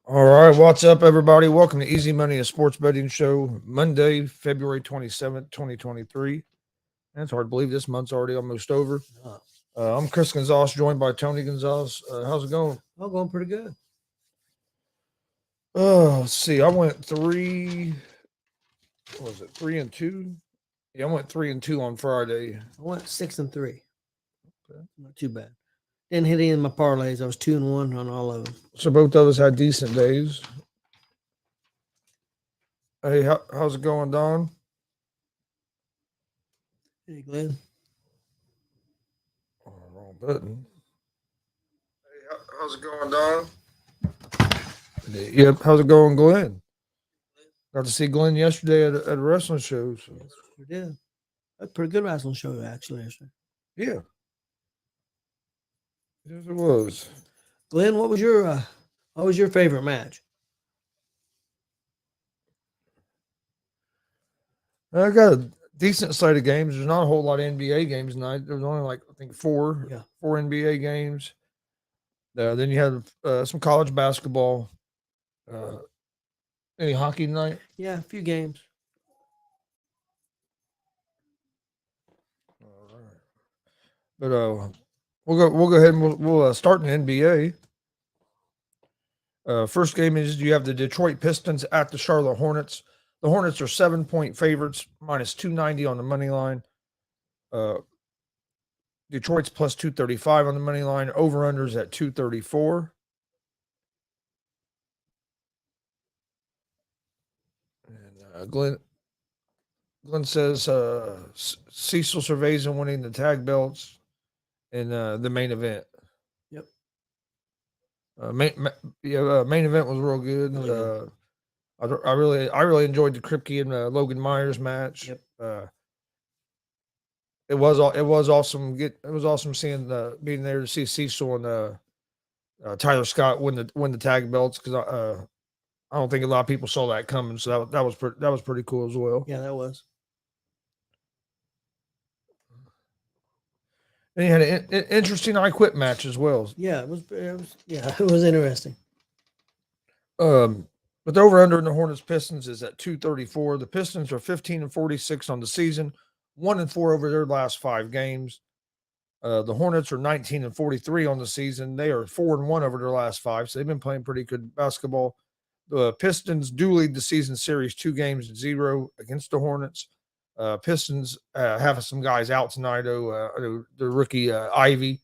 All right, what's up, everybody? Welcome to Easy Money, a sports betting show, Monday, February 27th, 2023. And it's hard to believe this month's already almost over. Uh, I'm Chris Gonzalez, joined by Tony Gonzalez. How's it going? I'm going pretty good. Let's see. I went what was it, 3-2? Yeah, I went 3-2 on Friday. I went 6-3. Okay. Not too bad. Didn't hit any of my parlays. I was 2-1 on all of them. So both of us had decent days. Hey, how's it going, Don? Hey, Glenn. Oh, wrong button. Hey, how's it going, Don? Yep, how's it going, Glenn? Got to see Glenn yesterday at a wrestling show. So. Yes, we did. A pretty good wrestling show, actually. Yeah. Yes, it was. Glenn, what was your favorite match? I got a decent slate of games. There's not a whole lot of NBA games tonight. There was only like I think four NBA games. Then you had some college basketball. Uh, any hockey tonight? Yeah, a few games. All right. But we'll go ahead and we'll start in the NBA. First game is you have the Detroit Pistons at the Charlotte Hornets. The Hornets are 7-point favorites, minus 290 on the money line. Detroit's plus 235 on the money line. Over-unders at 234. And Glenn says Cecil Cerveza winning the tag belts in the main event. Yep. Main event was real good. I really enjoyed the Kripke and Logan Myers match. Yep. It was awesome. It was awesome seeing being there to see Cecil and Tyler Scott win the tag belts because I don't think a lot of people saw that coming. So that was pretty cool as well. Yeah, that was. And you had an interesting I Quit match as well. Yeah, it was interesting. But the over under in the Hornets Pistons is at 234. The Pistons are 15-46 on the season, 1-4 over their last 5 games. The Hornets are 19-43 on the season. They are 4-1 over their last 5, so they've been playing pretty good basketball. The Pistons do lead the season series 2-0 against the Hornets. Pistons have some guys out tonight. The rookie Ivy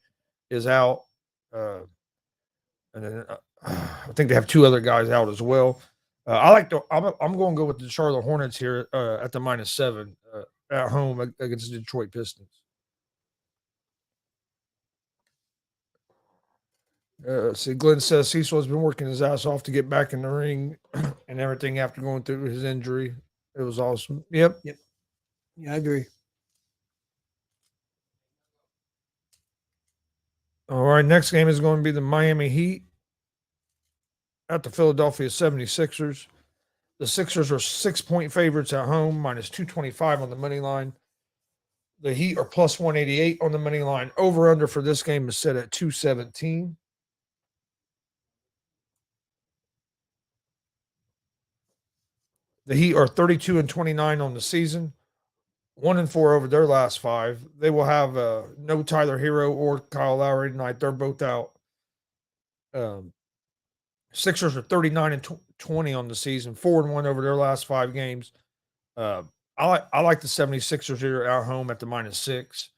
is out, and then I think they have 2 other guys out as well. I'm going to go with the Charlotte Hornets here at the -7 at home against the Detroit Pistons. See, Glenn says Cecil has been working his ass off to get back in the ring and everything after going through his injury. It was awesome. Yep. Yeah, I agree. All right, next game is going to be the Miami Heat at the Philadelphia 76ers. The Sixers are 6-point favorites at home, minus 225 on the money line. The Heat are plus 188 on the money line. Over under for this game is set at 217. The Heat are 32-29 on the season, 1-4 over their last 5. They will have no Tyler Hero or Kyle Lowry tonight. They're both out. Sixers are 39-20 on the season, 4-1 over their last 5 games. I like the 76ers here at home at the -6.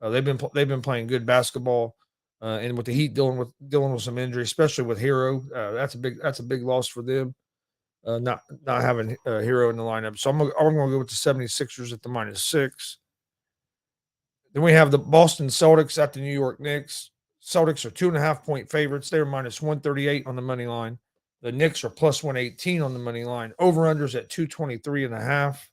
They've been playing good basketball, and with the Heat dealing with some injury, especially with Hero, that's a big loss for them. Not having a Hero in the lineup, so I'm going to go with the 76ers at the -6. Then we have the Boston Celtics at the New York Knicks. Celtics are 2.5-point favorites. They're minus 138 on the money line. The Knicks are plus 118 on the money line. Over unders at 223.5.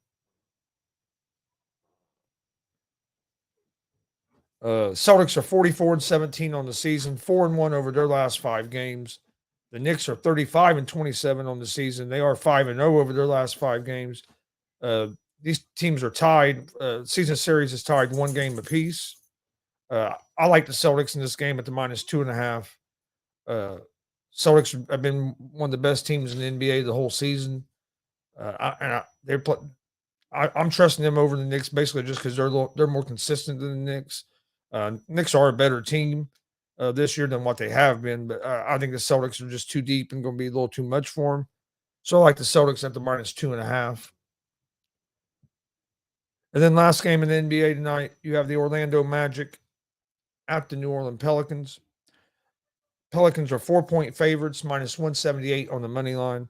Celtics are 44-17 on the season, 4-1 over their last 5 games. The Knicks are 35-27 on the season. They are 5-0 over their last 5 games. These teams are tied. Season series is tied 1 game apiece. I like the Celtics in this game at the -2.5. Celtics have been one of the best teams in the NBA the whole season. I'm trusting them over the Knicks basically just because they're more consistent than the Knicks. Knicks are a better team this year than what they have been, but I think the Celtics are just too deep and going to be a little too much for them. So I like the Celtics at the -2.5. And then last game in the NBA tonight, you have the Orlando Magic at the New Orleans Pelicans. Pelicans are 4-point favorites, -178 on the money line.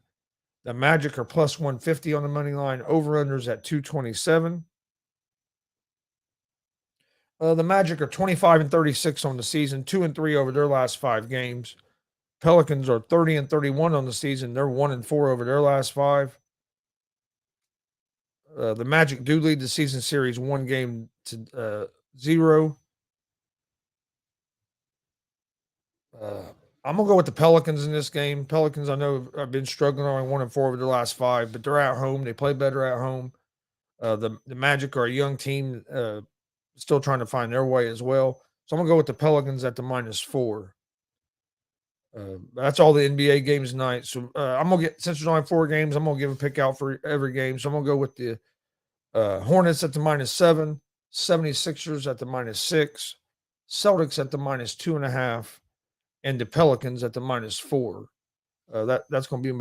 The Magic are +150 on the money line. Over-unders at 227. The Magic are 25-36 on the season, 2-3 over their last 5 games. Pelicans are 30-31 on the season. They're 1-4 over their last 5. The Magic do lead the season series 1-0. I'm gonna go with the Pelicans in this game. Pelicans, I know, have been struggling, only 1-4 over their last 5, but they're at home. They play better at home. The Magic are a young team, still trying to find their way as well. So I'm gonna go with the Pelicans at the -4. That's all the NBA games tonight. So I'm gonna since there's only 4 games, I'm gonna give a pick out for every game. So I'm gonna go with the Hornets at the -7, 76ers at the -6, Celtics at the -2.5, and the Pelicans at the -4. That's going to be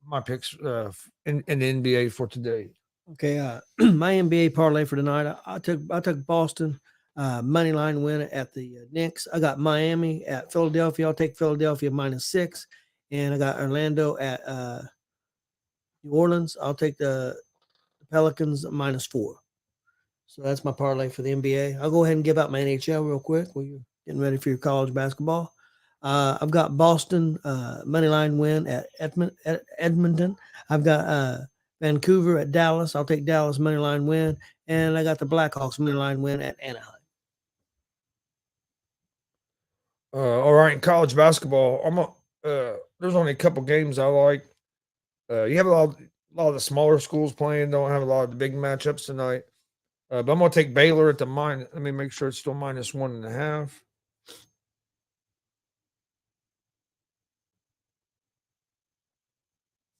my picks in the NBA for today. Okay, my NBA parlay for tonight. I took Boston money line win at the Knicks. I got Miami at Philadelphia. I'll take Philadelphia -6, and I got Orlando at New Orleans. I'll take the Pelicans -4. So that's my parlay for the NBA. I'll go ahead and give out my NHL real quick while you're getting ready for your college basketball. I've got Boston money line win at Edmonton. I've got Vancouver at Dallas. I'll take Dallas money line win, and I got the Blackhawks money line win at Anaheim. All right, in college basketball, there's only a couple games I like. You have a lot of the smaller schools playing. Don't have a lot of the big matchups tonight. But I'm going to take Baylor at the minus. Let me make sure it's still -1.5.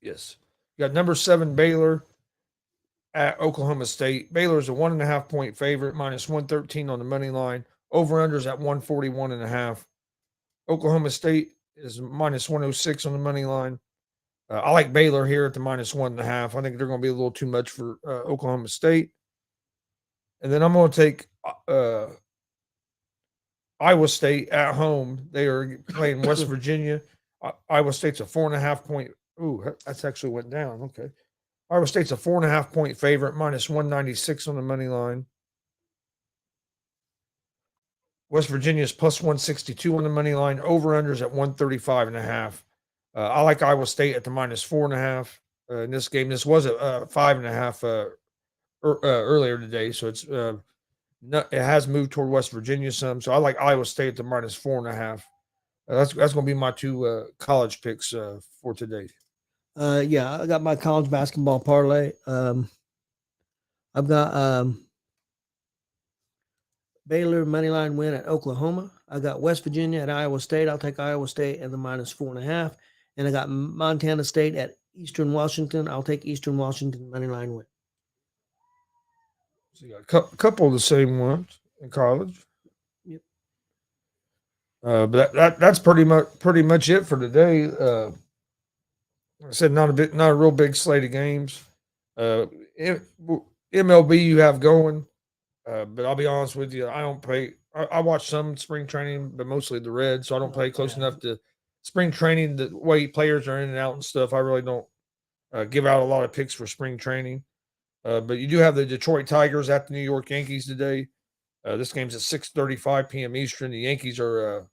Yes. You got number 7 Baylor at Oklahoma State. Baylor is a 1.5 point favorite, -113 on the money line. Over-unders at 141.5. Oklahoma State is -106 on the money line. I like Baylor here at the -1.5. I think they're going to be a little too much for Oklahoma State. And then I'm going to take Iowa State at home. They are playing West Virginia. Iowa State's a 4.5 point. Ooh, that's actually went down. Okay. Iowa State's a 4.5 point favorite, -196 on the money line. West Virginia is +162 on the money line. Over-unders at 135.5. I like Iowa State at the -4.5 in this game. This was a 5.5 earlier today, so it has moved toward West Virginia some. So I like Iowa State at the -4.5. That's going to be my 2 college picks for today. Yeah, I got my college basketball parlay. I've got Baylor money line win at Oklahoma. I got West Virginia at Iowa State. I'll take Iowa State at the -4.5. And I got Montana State at Eastern Washington. I'll take Eastern Washington money line win. So you got a couple of the same ones in college. Yep. But that's pretty much it for today. Like I said, not a real big slate of games. MLB you have going, but I'll be honest with you, I don't pay. I watch some spring training, but mostly the Reds, so I don't pay close enough to spring training. The way players are in and out and stuff, I really don't give out a lot of picks for spring training. But you do have the Detroit Tigers at the New York Yankees today. This game's at 6:35 p.m. Eastern. The Yankees are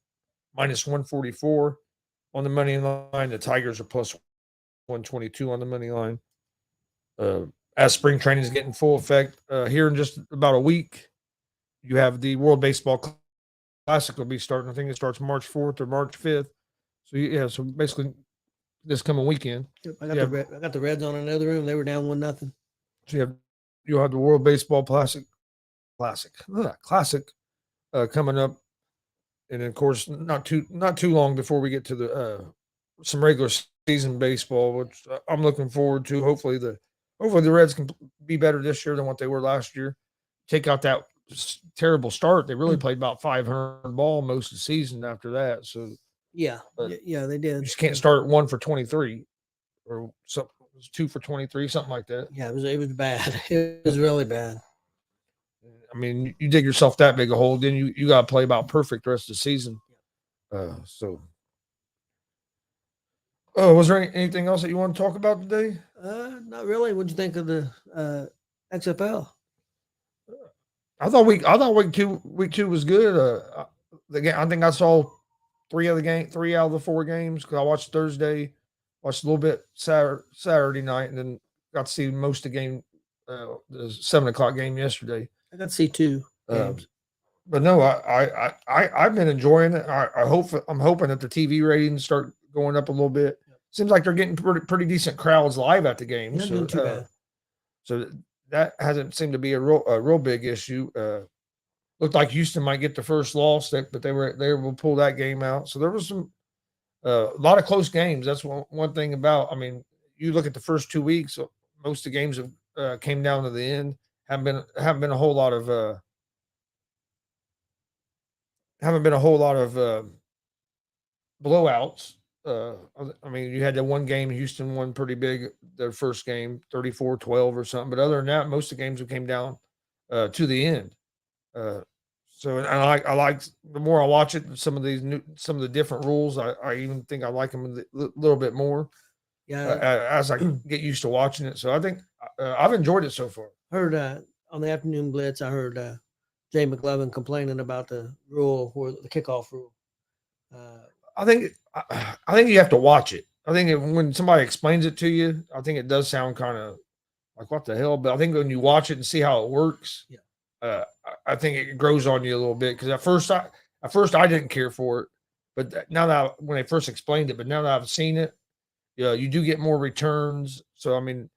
-144 on the money line. The Tigers are +122 on the money line. As spring training is getting full effect here in just about a week, you have the World Baseball Classic will be starting. I think it starts March 4th or March 5th. So yeah, so basically this coming weekend. Yep, I got the Reds on another room. They were down 1-0. So you'll have the World Baseball Classic coming up, and of course not too long before we get to the some regular season baseball, which I'm looking forward to. Hopefully the Reds can be better this year than what they were last year. Take out that terrible start. They really played about 500 ball most of the season after that. So Yeah, But yeah, they you did. just can't start 1 for 23 or something. It was 2 for 23, something like that. Yeah, it was bad. It was really bad. I mean, you dig yourself that big a hole, then you got to play about perfect the rest of the season. So, oh, was there anything else that you want to talk about today? Not really. What'd you think of the XFL? I thought week two was good. The game, I think I saw 3 out of the 4 games because I watched Thursday, watched a little bit Saturday night, and then got to see most of the game, the 7 o'clock game yesterday. I got to see 2 games. But no, I've been enjoying it. I'm hoping that the TV ratings start going up a little bit. Seems like they're getting pretty decent crowds live at the games. Not doing too bad. So that hasn't seemed to be a real big issue. Looked like Houston might get the first loss, but they were able to pull that game out. So there was a lot of close games. That's one thing about. I mean, you look at the first 2 weeks, most of the games have came down to the end. Haven't been a whole lot of blowouts. I mean, you had that one game, Houston won pretty big their first game, 34-12 or something. But other than that, most of the games have came down to the end. So and I like the more I watch it, some of the different rules. I even think I like them a little bit more Yeah, as I get used to watching it. So I think I've enjoyed it so far. heard on the afternoon blitz, I heard Jay McLovin complaining about the rule or the kickoff rule. I think you have to watch it. I think when somebody explains it to you, I think it does sound kind of like what the hell. But I think when you watch it and see how it works, I think it grows on you a little bit. Because at first I didn't care for it, but now that when they first explained it, but now that I've seen it, you do get more returns. So I mean,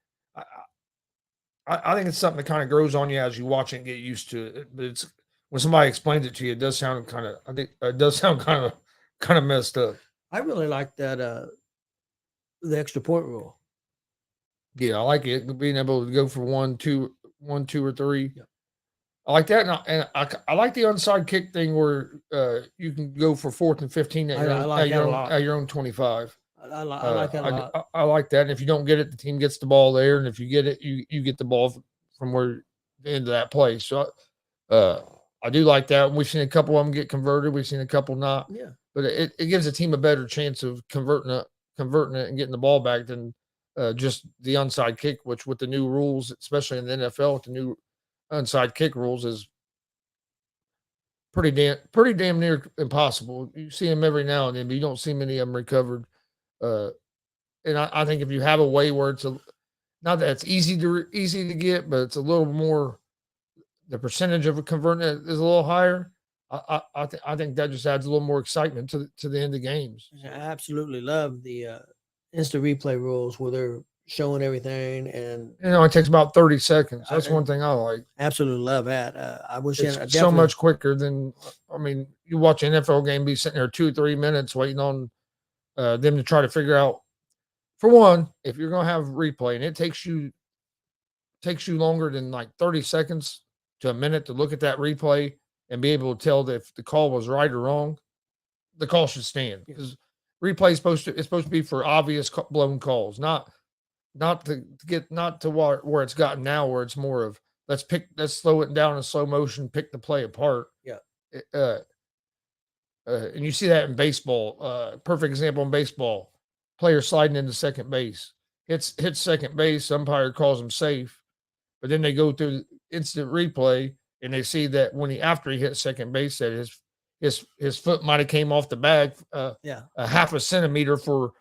I think it's something that kind of grows on you as you watch it and get used to it. But it's when somebody explains it to you, it does sound kind of. I think it does sound kind of messed up. I really like that the extra point rule. Yeah, I like it being able to go for 1, 2, or 3. Yeah. I like that, and I like the onside kick thing where you can go for 4th and 15 I like that a lot. at your own 25. I like that a lot. I like that. And if you don't get it, the team gets the ball there, and if you get it, you get the ball from where the end of that play. So I do like that. We've seen a couple of them get converted. We've seen a couple not. Yeah. But it gives a team a better chance of converting it and getting the ball back than just the onside kick, which with the new rules, especially in the NFL, with the new onside kick rules, is pretty damn near impossible. You see them every now and then, but you don't see many of them recovered. And I think if you have a way where it's not that it's easy to get, but it's a little more, the percentage of converting it is a little higher. I think that just adds a little more excitement to the end of games. I absolutely love the instant replay rules where they're showing everything, and it takes about 30 seconds. That's one thing I like. Absolutely love that. I wish it's so much quicker than, I mean, you watch an NFL game, be sitting there 2-3 minutes waiting on them to try to figure out. For one, if you're going to have replay and it takes you longer than like 30 seconds to a minute to look at that replay and be able to tell that if the call was right or wrong, the call should stand, because replay is supposed to be for obvious blown calls, not to where it's gotten now, where it's more of let's slow it down in slow motion, pick the play apart. Yeah. And you see that in baseball. Perfect example in baseball: player sliding into second base, hits second base. Umpire calls him safe, but then they go through instant replay and they see that after he hit second base, that his foot might have came off the bag a half a centimeter for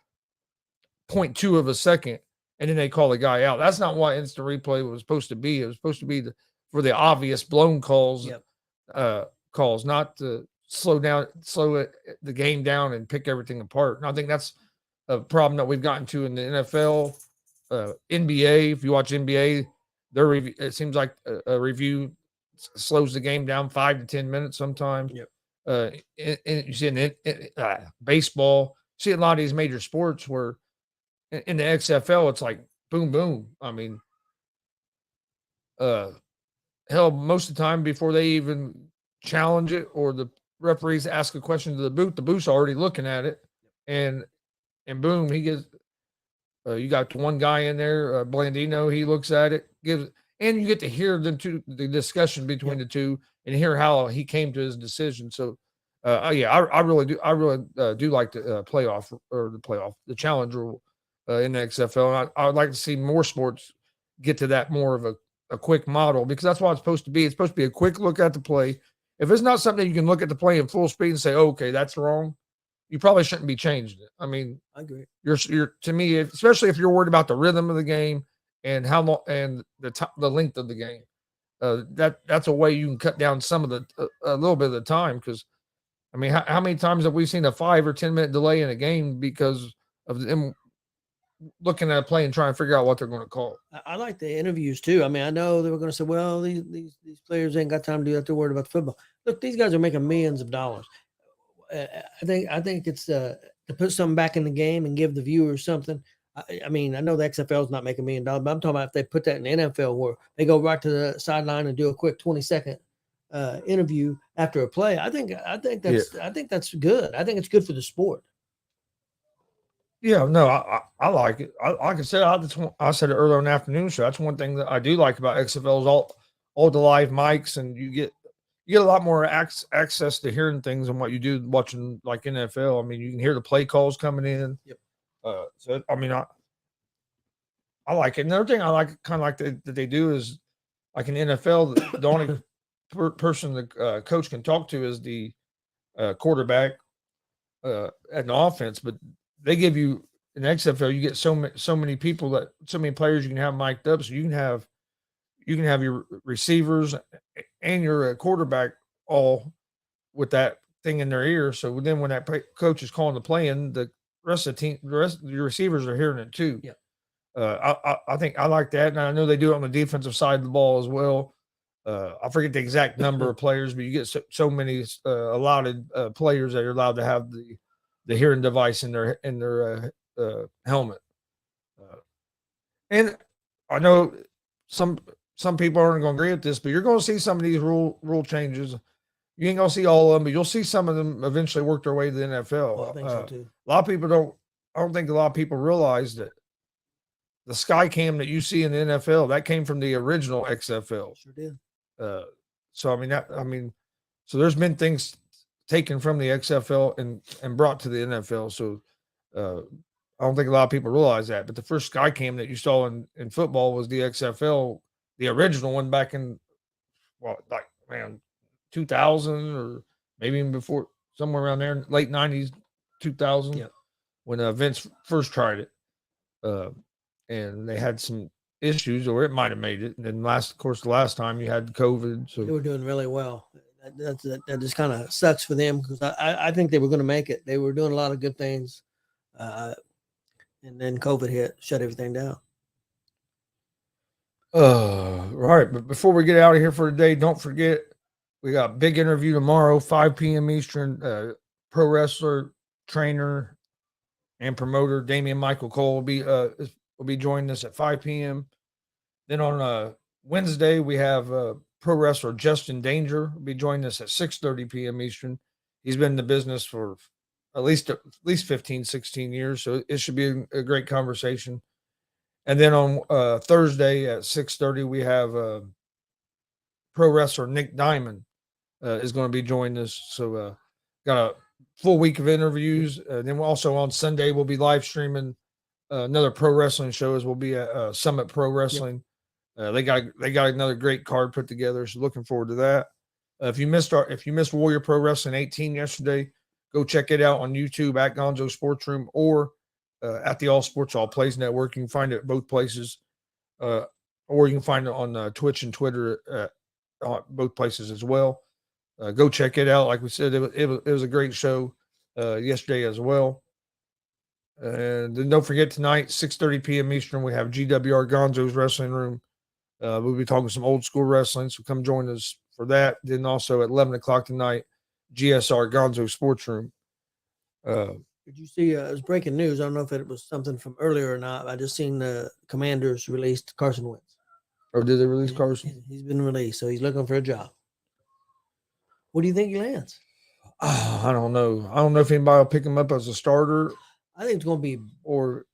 0.2 of a second, and then they call the guy out. That's not what instant replay was supposed to be. It was supposed to be for the obvious blown calls, not to slow the game down and pick everything apart. And I think that's a problem that we've gotten to in the NFL, NBA. If you watch NBA, it seems like a review slows the game down 5 to 10 minutes sometimes. Yep. And you see in baseball, see a lot of these major sports where in the XFL, it's like boom, boom. I mean, hell, most of the time before they even challenge it or the referees ask a question to the booth's already looking at it, and boom, he gets. You got one guy in there, Blandino. He looks at it, gives, and you get to hear the discussion between the two, and hear how he came to his decision. So, yeah, I really do. I really do like the the challenge rule in the XFL. And I would like to see more sports get to that more of a quick model, because that's what it's supposed to be. It's supposed to be a quick look at the play. If it's not something you can look at the play in full speed and say, oh, okay, that's wrong, you probably shouldn't be changing it. I mean, I agree. You're to me, especially if you're worried about the rhythm of the game and how long and the length of the game. That's a way you can cut down some of a little bit of the time, because I mean, how many times have we seen a 5 or 10 minute delay in a game because of them looking at a play and trying to figure out what they're going to call? I like the interviews too. I mean, I know they were going to say, well, these players ain't got time to do that. They're worried about the football. Look, these guys are making millions of dollars. I think it's to put something back in the game and give the viewers something. I mean, I know the XFL is not making $1 million, but I'm talking about if they put that in the NFL where they go right to the sideline and do a quick 20-second interview after a play. I think that's good. I think it's good for the sport. Yeah, no, I like it. Like I said, I said it earlier in the afternoon show. That's one thing that I do like about XFL is all the live mics, and you get a lot more access to hearing things than what you do watching like NFL. I mean, you can hear the play calls coming in. Yep. So I mean, I like it. Another thing I like, kind of like that they do is, like in NFL, the only person the coach can talk to is the quarterback at an offense, but they give you in XFL, you get so many people, so many players you can have mic'd up, so you can have your receivers and your quarterback all with that thing in their ear. So then when that coach is calling the play in, the rest of the your receivers are hearing it too. Yeah. I think I like that, and I know they do it on the defensive side of the ball as well. I forget the exact number of players, but you get so many allotted players that are allowed to have the hearing device in their helmet. And I know some people aren't going to agree with this, but you're going to see some of these rule changes. You ain't going to see all of them, but you'll see some of them eventually work their way to the NFL. Well, I think so too. A lot of people I don't think a lot of people realize that the sky cam that you see in the NFL, that came from the original XFL. Sure did. So there's been things taken from the XFL and brought to the NFL. So I don't think a lot of people realize that. But the first sky cam that you saw in football was the XFL, the original one back in 2000 or maybe even before, somewhere around there, late 90s, 2000, Yep. when Vince first tried it. And they had some issues, or it might have made it. And then the last time you had COVID. So They were doing really well. That just kind of sucks for them, because I think they were going to make it. They were doing a lot of good things. And then COVID hit, shut everything down. Right. But before we get out of here for today, don't forget, we got a big interview tomorrow, 5 p.m. Eastern. Pro wrestler, trainer, and promoter Damian Michael Cole will be joining us at 5 p.m. Then on Wednesday, we have pro wrestler Justin Danger will be joining us at 6:30 p.m. Eastern. He's been in the business for at least 15, 16 years, so it should be a great conversation. And then on Thursday at 6:30, we have pro wrestler Nick Diamond is going to be joining us. So got a full week of interviews. Then also on Sunday, we'll be live streaming another pro wrestling show, as we'll be at Summit Pro Wrestling. Yep. They got another great card put together, so looking forward to that. If you missed Warrior Pro Wrestling 18 yesterday, go check it out on YouTube at Gonzo Sports Room, or at the All Sports All Plays Network. You can find it at both places, or you can find it on Twitch and Twitter at both places as well. Go check it out. Like we said, it was a great show yesterday as well. And then don't forget, tonight, 6:30 p.m. Eastern, we have GWR Gonzo's Wrestling Room. We'll be talking some old school wrestling, so come join us for that. Then also at 11 o'clock tonight, GSR Gonzo Sports Room. Did you see? It was breaking news. I don't know if it was something from earlier or not. I just seen the Commanders released Carson Wentz. Or did they release Carson? He's been released, so he's looking for a job. What do you think he lands? Oh, I don't know. I don't know if anybody will pick him up as a starter I think it's going to be. or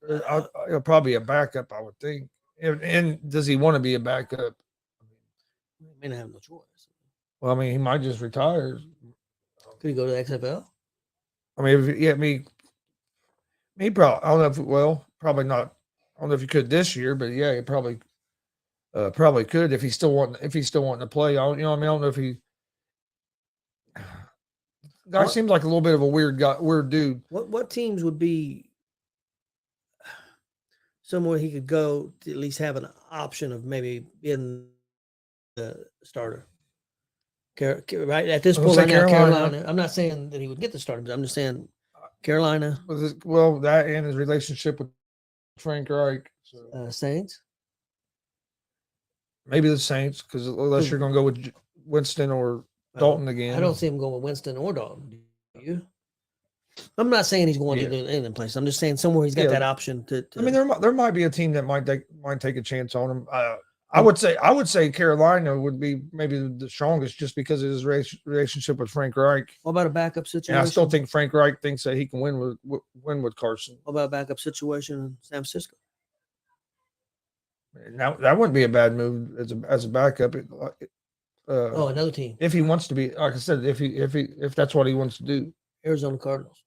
probably a backup, I would think. And does he want to be a backup? He may not have no choice. Well, I mean, he might just retire. Could he go to the XFL? I mean, he probably, I don't know if, well, probably not. I don't know if he could this year, but yeah, he probably could if he's still wanting to play. I don't know. I don't know if he. Guy seems like a little bit of a weird dude. What teams would be somewhere he could go to at least have an option of maybe being the starter? Right at this point, right now, Carolina. I'm not saying that he would get the starter, but I'm just saying Carolina. Well, that and his relationship with Frank Reich. So. Saints. Maybe the Saints, because unless you're going to go with Winston or Dalton again. I don't see him going with Winston or Dalton. Do you? I'm not saying he's going to any place. I'm just saying somewhere he's got that option to. I mean, there might be a team that might take a chance on him. I would say Carolina would be maybe the strongest just because of his relationship with Frank Reich. What about a backup situation? And I still think Frank Reich thinks that he can win with Carson. What about a backup situation in San Francisco? Now that wouldn't be a bad move as a backup. Another team. If he wants to be, like I said, if that's what he wants to do. Arizona Cardinals.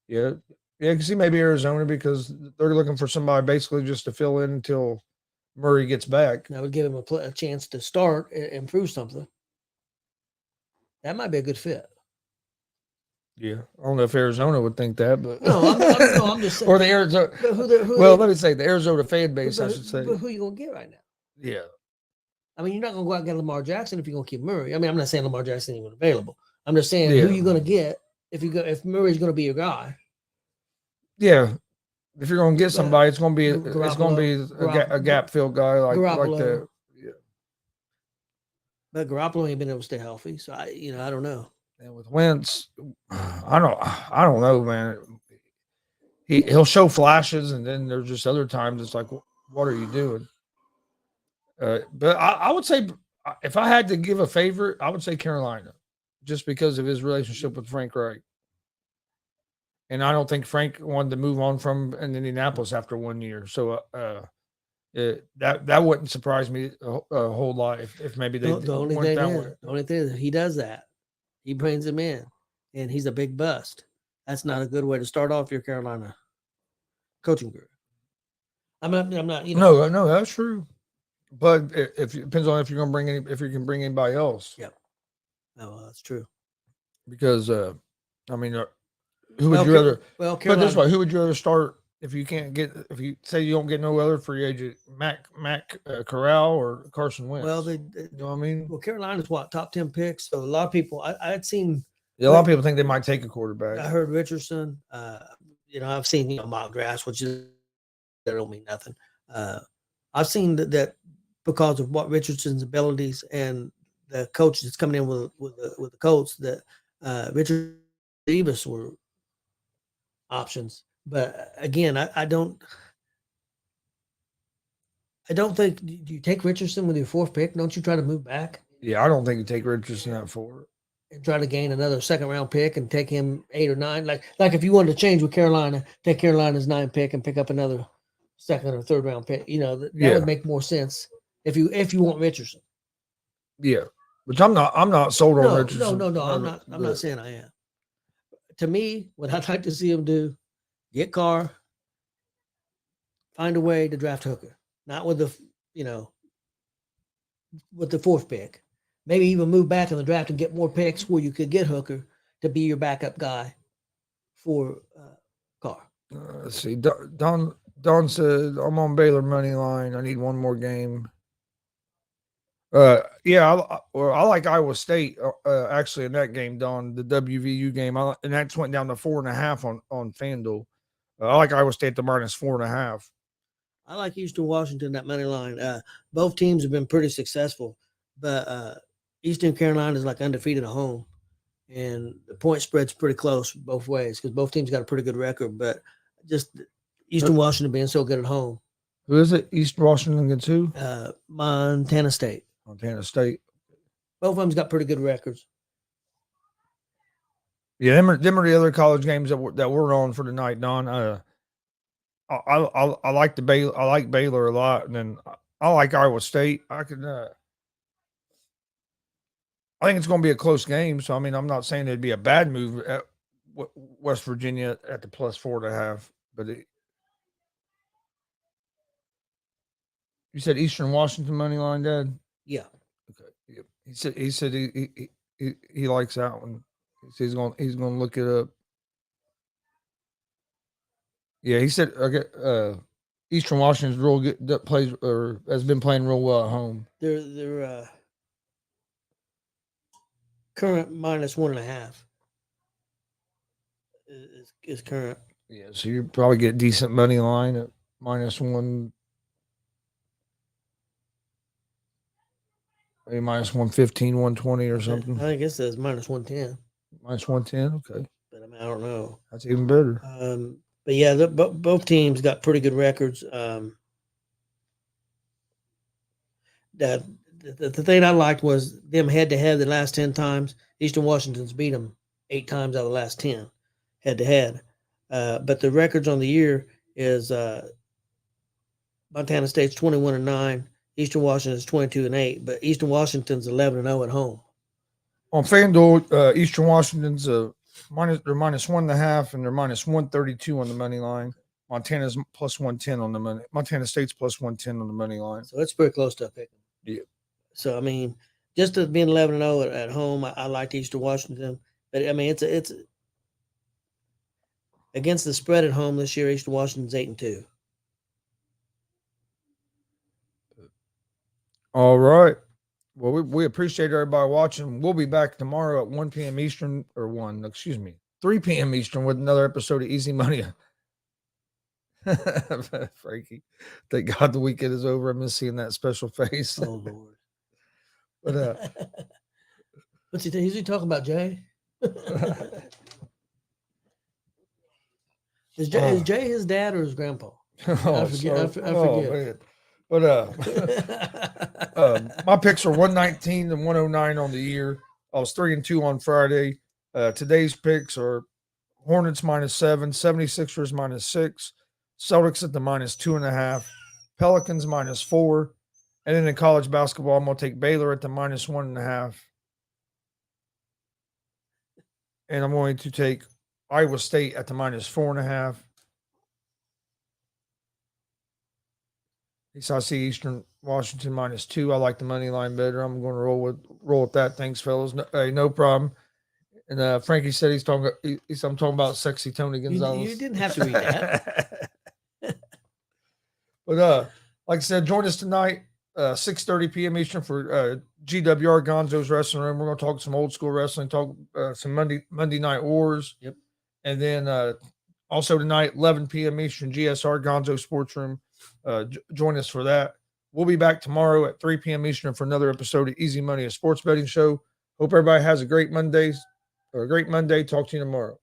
Yeah, because he may be Arizona because they're looking for somebody basically just to fill in until Murray gets back. That would give him a chance to start and prove something. That might be a good fit. Yeah, I don't know if Arizona would think that, but I'm just saying. Or the Arizona. Let me say the Arizona fan base. I should say. But who you gonna get right now? Yeah, I mean, you're not gonna go out and get Lamar Jackson if you're gonna keep Murray. I mean, I'm not saying Lamar Jackson isn't available. I'm just saying who you gonna get if Murray's gonna be your guy. Yeah, if you're gonna get somebody, it's gonna be a gap fill guy like that. Yeah. But Garoppolo ain't been able to stay healthy, so I don't know. And with Wentz, I don't know, man. He'll show flashes, and then there's just other times it's like, what are you doing? But I would say if I had to give a favorite, I would say Carolina, just because of his relationship with Frank Reich. And I don't think Frank wanted to move on from Indianapolis after 1 year. So that wouldn't surprise me a whole lot if maybe they the only thing is he does that. He brings him in, and he's a big bust. That's not a good way to start off your Carolina coaching career. I'm not. No, that's true. But it depends on if you're going to if you can bring anybody else. Yep. No, that's true. Because who would you rather? Well, Carolina. Put this way: who would you rather start if you say you don't get no other free agent, Matt Corral or Carson Wentz? Well, you know what I mean. Well, Carolina's top 10 picks, so a lot of people I'd seen. Yeah, a lot of people think they might take a quarterback. I heard Richardson. I've seen mock drafts, which that don't mean nothing. I've seen that because of what Richardson's abilities and the coach that's coming in with the Colts that Richard Davis were options. But again, I don't think. Do you take Richardson with your fourth pick? Don't you try to move back? Yeah, I don't think you take Richardson at 4 and try to gain another second round pick and take him 8 or 9. Like if you wanted to change with Carolina, take Carolina's 9 pick and pick up another second or third round pick. That would make more sense if you want Richardson. Yeah, which I'm not sold on Richardson. No. I'm not saying I am. To me, what I'd like to see him do, get Carr, find a way to draft Hooker, not with the fourth pick. Maybe even move back in the draft and get more picks where you could get Hooker to be your backup guy for Carr. Let's see. Don said, I'm on Baylor money line. I need one more game. I like Iowa State actually in that game, Don, the WVU game. And that went down to 4.5 on FanDuel. I like Iowa State to minus 4.5. I like Eastern Washington, that money line. Both teams have been pretty successful, but Eastern Carolina is like undefeated at home. and the point spread's pretty close both ways because both teams got a pretty good record. But just Eastern Washington being so good at home. Who is it? East Washington against who? Montana State. Montana State. Both of them's got pretty good records. Yeah, them are the other college games that we're on for tonight, Don. I like I like Baylor a lot, and then I like Iowa State. I think it's going to be a close game. So I mean, I'm not saying it'd be a bad move at West Virginia at the +4.5, but you said Eastern Washington money line, Dad? Yeah. Okay. Yep. He said he likes that one. He's going to look it up. Yeah, he said okay. Eastern Washington's real good. That plays or has been playing real well at home. They're current -1.5 is current. Yeah, so you probably get decent money line at -1, maybe -115, 120 or something. I think it says -110. -110, okay. But I mean, I don't know. That's even better. But yeah, both teams got pretty good records. The thing I liked was them head to head the last 10 times. Eastern Washington's beat them 8 times out of the last 10 head to head. But the records on the year is Montana State's 21-9, Eastern Washington's 22-8, but Eastern Washington's 11-0 at home. On FanDuel, Eastern Washington's they're -1.5 and they're -132 on the money line. Montana's +110 on the money. Montana State's +110 on the money line. So it's pretty close to a pick. Yeah. So I mean, just as being 11-0 at home, I like Eastern Washington. But I mean, it's against the spread at home this year. Eastern Washington's 8-2. All right. Well, we appreciate everybody watching. We'll be back tomorrow at 1 p.m. Eastern, or 3 p.m. Eastern with another episode of Easy Money. Frankie, thank God the weekend is over. I miss seeing that special face. Oh, Lord. But what's he think? Is he talking about Jay? Is Jay his dad or his grandpa? I forget. I forget. Man. But my picks are 119 and 109 on the year. I was 3-2 on Friday. Today's picks are Hornets -7, 76ers -6, Celtics at the -2.5, Pelicans -4, and then in college basketball, I'm going to take Baylor at the -1.5, and I'm going to take Iowa State at the -4.5. So I see Eastern Washington -2. I like the money line better. I'm going to roll with that. Thanks, fellas. No problem. And Frankie said I'm talking about sexy Tony Gonzalez. You didn't have to read that. But like I said, join us tonight, 6:30 p.m. Eastern for GWR Gonzo's Wrestling Room. We're going to talk some old school wrestling, talk some Monday Night Wars. Yep. And then also tonight, 11 p.m. Eastern, GSR Gonzo Sports Room. Join us for that. We'll be back tomorrow at 3 p.m. Eastern for another episode of Easy Money, a sports betting show. Hope everybody has a great Monday. Talk to you tomorrow.